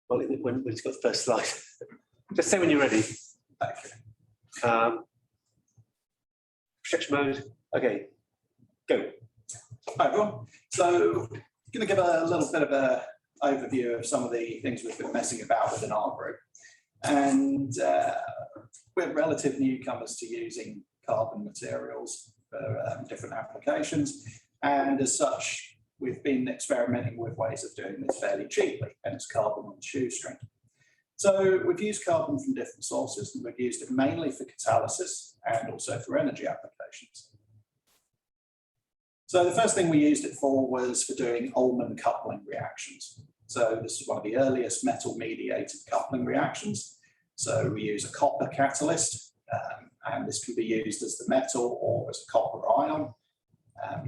Well, when it's got the first slide. Just say when you're ready. Okay. Projection mode. Okay, go. Hi everyone. So I'm going to give a little bit of an overview of some of the things we've been messing about with in our group. And we're relative newcomers to using carbon materials for different applications. And as such, we've been experimenting with ways of doing this fairly cheaply, and it's carbon on shoestring. So we've used carbon from different sources, and we've used it mainly for catalysis and also for energy applications. So the first thing we used it for was for doing Ullmann coupling reactions. So this is one of the earliest metal-mediated coupling reactions. So we use a copper catalyst, and this can be used as the metal or as a copper ion,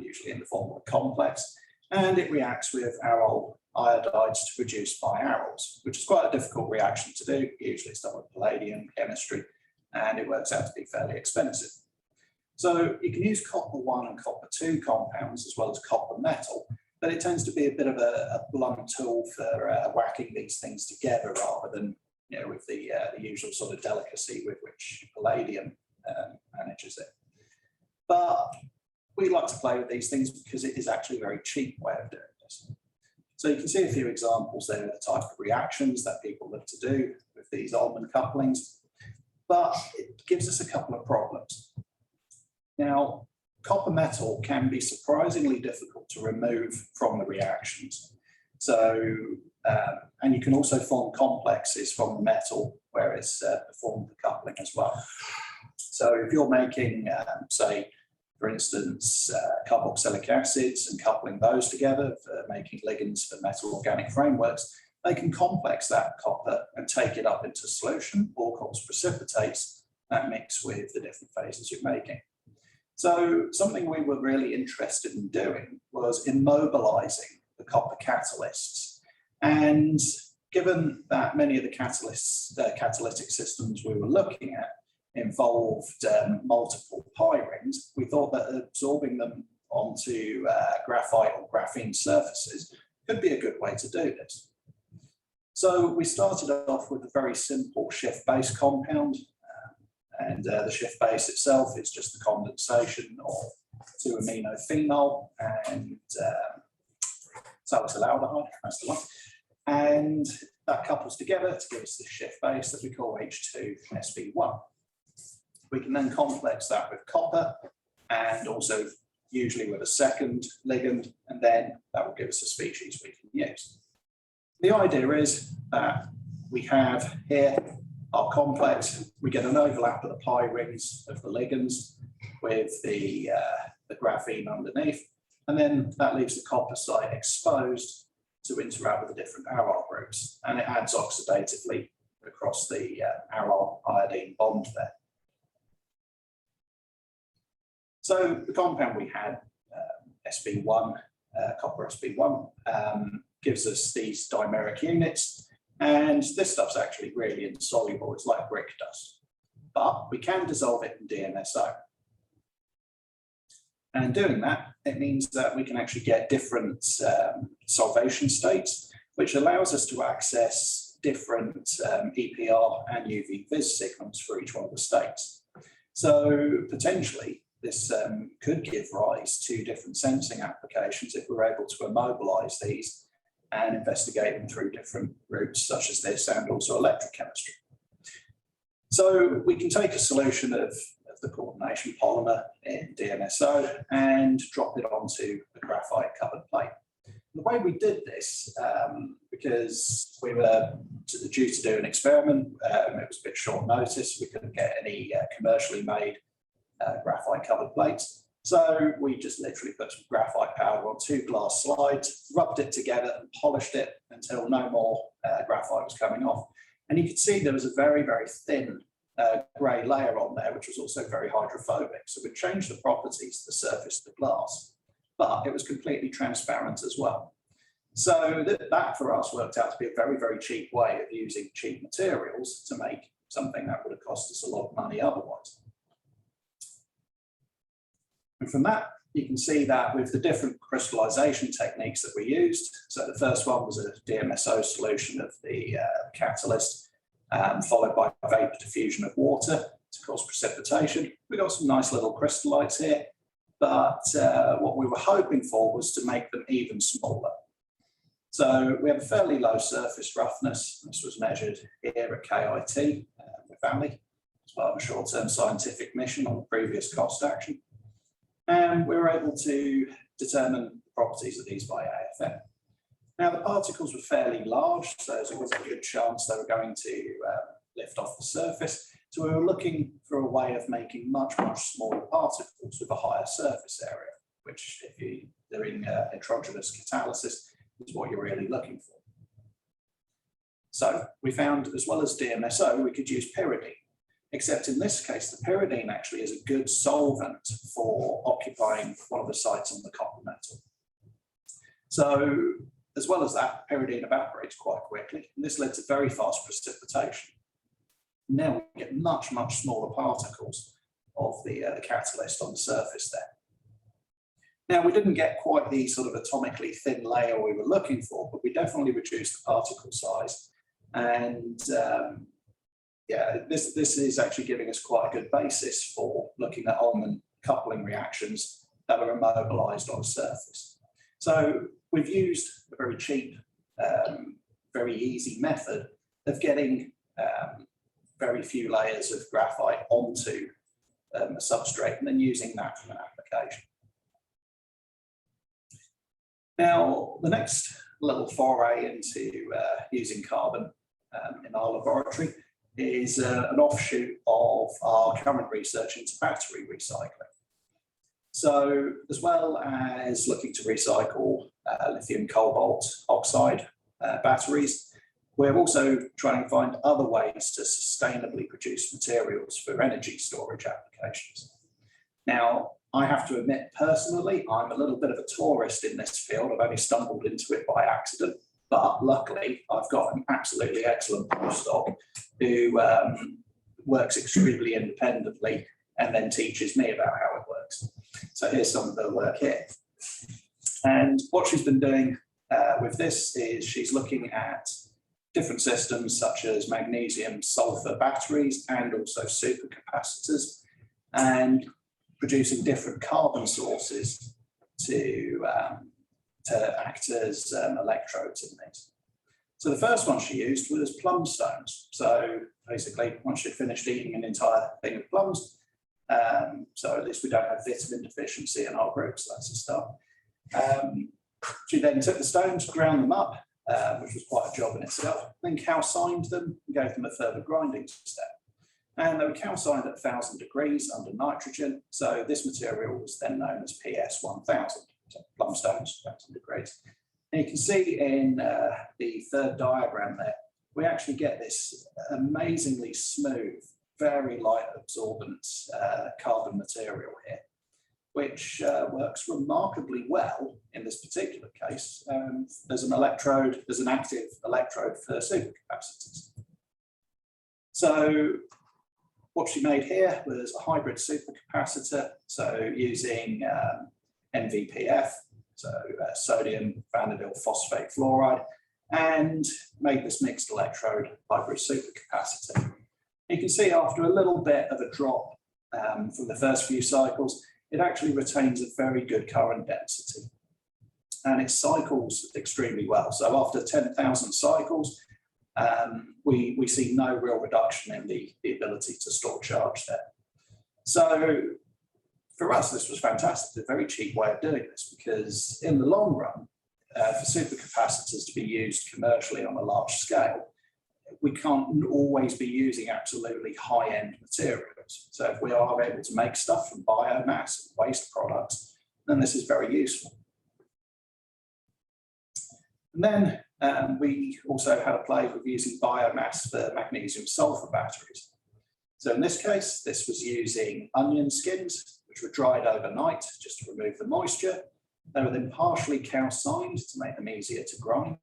usually in the form of a complex. And it reacts with aryl iodides to produce biaryls, which is quite a difficult reaction to do. Usually it's done with palladium chemistry, and it works out to be fairly expensive. So you can use copper 1 and copper 2 compounds as well as copper metal, but it tends to be a bit of a blunt tool for whacking these things together rather than, you know, with the usual sort of delicacy with which palladium manages it. But we like to play with these things because it is actually a very cheap way of doing this. So you can see a few examples there of the type of reactions that people look to do with these Ullmann couplings, but it gives us a couple of problems. Now, copper metal can be surprisingly difficult to remove from the reactions. So, and you can also form complexes from the metal where it's performed the coupling as well. So if you're making, say, for instance, carboxylic acids and coupling those together for making ligands for metal organic frameworks, they can complex that copper and take it up into solution or cause precipitates that mix with the different phases you're making. So something we were really interested in doing was immobilizing the copper catalysts. And given that many of the catalytic systems we were looking at involved multiple pi rings, we thought that absorbing them onto graphite or graphene surfaces could be a good way to do this. So we started off with a very simple Schiff base compound, and the Schiff base itself is just the condensation of 2-aminophenol and salicylaldehyde, that's the one. And that couples together to give us the Schiff base that we call H2SB1. We can then complex that with copper and also usually with a second ligand, and then that will give us a species we can use. The idea is that we have here our complex, we get an overlap of the pi rings of the ligands with the graphene underneath, and then that leaves the copper site exposed to interact with the different aryl groups, and it adds oxidatively across the aryl iodine bond there. So the compound we had, SB1, copper SB1, gives us these dimeric units, and this stuff's actually really insoluble. It's like brick dust, but we can dissolve it in DMSO. And doing that, it means that we can actually get different solvation states, which allows us to access different EPR and UV-Vis signals for each one of the states. So potentially, this could give rise to different sensing applications if we're able to immobilize these and investigate them through different routes such as this and also electrochemistry. So we can take a solution of the coordination polymer in DMSO and drop it onto a graphite covered plate. The way we did this, because we were due to do an experiment, it was a bit short notice, we couldn't get any commercially made graphite covered plates. So we just literally put some graphite powder on 2 glass slides, rubbed it together and polished it until no more graphite was coming off. And you could see there was a very, very thin grey layer on there, which was also very hydrophobic. So we changed the properties of the surface of the glass, but it was completely transparent as well. So that for us worked out to be a very, very cheap way of using cheap materials to make something that would have cost us a lot of money otherwise. And from that, you can see that with the different crystallization techniques that we used. So the first one was a DMSO solution of the catalyst, followed by vapor diffusion of water to cause precipitation. We got some nice little crystallites here, but what we were hoping for was to make them even smaller. So we have a fairly low surface roughness. This was measured here at KIT with Ali as part of a short-term scientific mission on the previous cost action. And we were able to determine the properties of these by AFM. Now, the particles were fairly large, so there was a good chance they were going to lift off the surface. So we were looking for a way of making much, much smaller particles with a higher surface area, which if you're doing heterogeneous catalysis is what you're really looking for. So we found, as well as DMSO, we could use pyridine. Except in this case, the pyridine actually is a good solvent for occupying one of the sites on the copper metal. So as well as that, pyridine evaporates quite quickly, and this led to very fast precipitation. Now we get much, much smaller particles of the catalyst on the surface there. Now, we didn't get quite the sort of atomically thin layer we were looking for, but we definitely reduced the particle size. And yeah, this is actually giving us quite a good basis for looking at Ullmann coupling reactions that are immobilized on a surface. So we've used a very cheap, very easy method of getting very few layers of graphite onto a substrate and then using that for an application. Now, the next little foray into using carbon in our laboratory is an offshoot of our current research into battery recycling. So, as well as looking to recycle lithium cobalt oxide batteries, we're also trying to find other ways to sustainably produce materials for energy storage applications. Now, I have to admit personally, I'm a little bit of a tourist in this field. I've only stumbled into it by accident, but luckily I've got an absolutely excellent postdoc who works extremely independently and then teaches me about how it works. So here's some of the work here. And what she's been doing with this is she's looking at different systems such as magnesium sulfur batteries and also supercapacitors, and producing different carbon sources to act as electrodes in these. So the first one she used was plum stones. So basically, once she'd finished eating an entire thing of plums, so at least we don't have vitamin deficiency in our group, so that's a start. She then took the stones, ground them up, which was quite a job in itself, then calcined them and gave them a further grinding step. And they were calcined at 1,000 degrees under nitrogen. So this material was then known as PS1000, so plum stones, 1,000 degrees. And you can see in the third diagram there, we actually get this amazingly smooth, very light absorbent carbon material here, which works remarkably well in this particular case. There's an active electrode for supercapacitors. So what she made here was a hybrid supercapacitor, so using NVPF, so sodium vanadilyl phosphate fluoride, and made this mixed electrode hybrid supercapacitor. You can see after a little bit of a drop from the first few cycles, it actually retains a very good current density. And it cycles extremely well. So after 10,000 cycles, we see no real reduction in the ability to store charge there. So for us, this was fantastic, a very cheap way of doing this, because in the long run, for supercapacitors to be used commercially on a large scale, we can't always be using absolutely high-end materials. So if we are able to make stuff from biomass and waste products, then this is very useful. And then we also had a play with using biomass for magnesium sulfur batteries. So in this case, this was using onion skins, which were dried overnight just to remove the moisture. They were then partially calcined to make them easier to grind.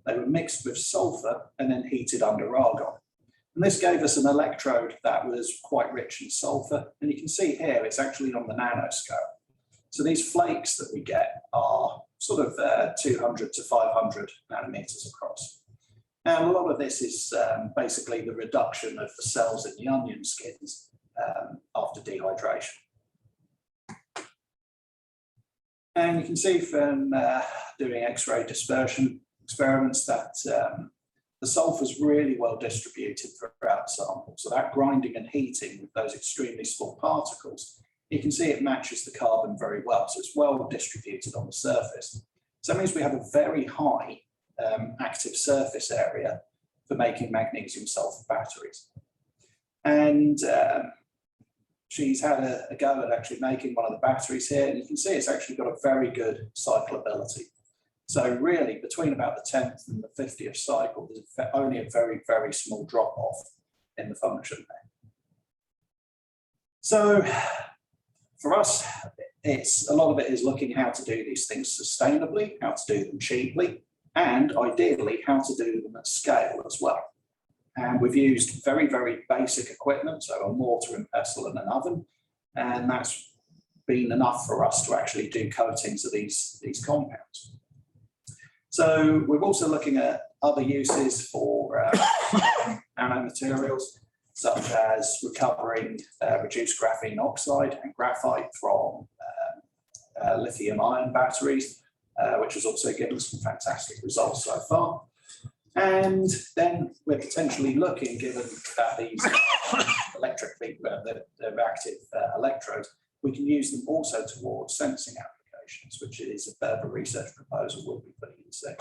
They were mixed with sulfur and then heated under argon. And this gave us an electrode that was quite rich in sulfur. And you can see here, it's actually on the nanoscale. So these flakes that we get are sort of 200 to 500 nanometers across. And a lot of this is basically the reduction of the cells in the onion skins after dehydration. And you can see from doing X-ray dispersion experiments that the sulfur is really well distributed throughout the sample. So that grinding and heating with those extremely small particles, you can see it matches the carbon very well. So it's well distributed on the surface. So that means we have a very high active surface area for making magnesium sulfur batteries. And she's had a go at actually making one of the batteries here, and you can see it's actually got a very good cyclability. So really, between about the 10th and the 50th cycle, there's only a very, very small drop-off in the function there. So for us, a lot of it is looking how to do these things sustainably, how to do them cheaply, and ideally, how to do them at scale as well. And we've used very, very basic equipment, so a mortar and pestle and an oven, and that's been enough for us to actually do coatings of these compounds. So we're also looking at other uses for nanomaterials, such as recovering reduced graphene oxide and graphite from lithium-ion batteries, which has also given some fantastic results so far. And then we're potentially looking, given that these electrically, they're active electrodes, we can use them also towards sensing applications, which is a further research proposal we'll be putting in soon.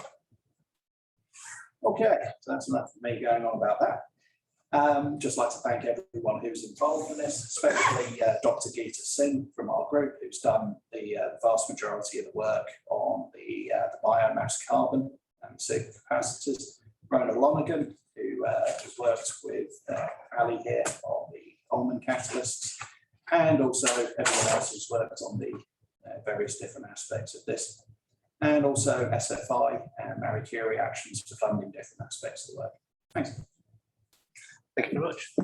Okay, so that's enough for me going on about that. Just like to thank everyone who's involved in this, especially Dr. Geeta Singh from our group, who's done the vast majority of the work on the biomass carbon and supercapacitors. Rona Lonergan, who has worked with Ali here on the Ullmann catalysts, and also everyone else who's worked on the various different aspects of this, and also SFI and Marie Curie actions for funding different aspects of the work. Thanks. Thank you very much.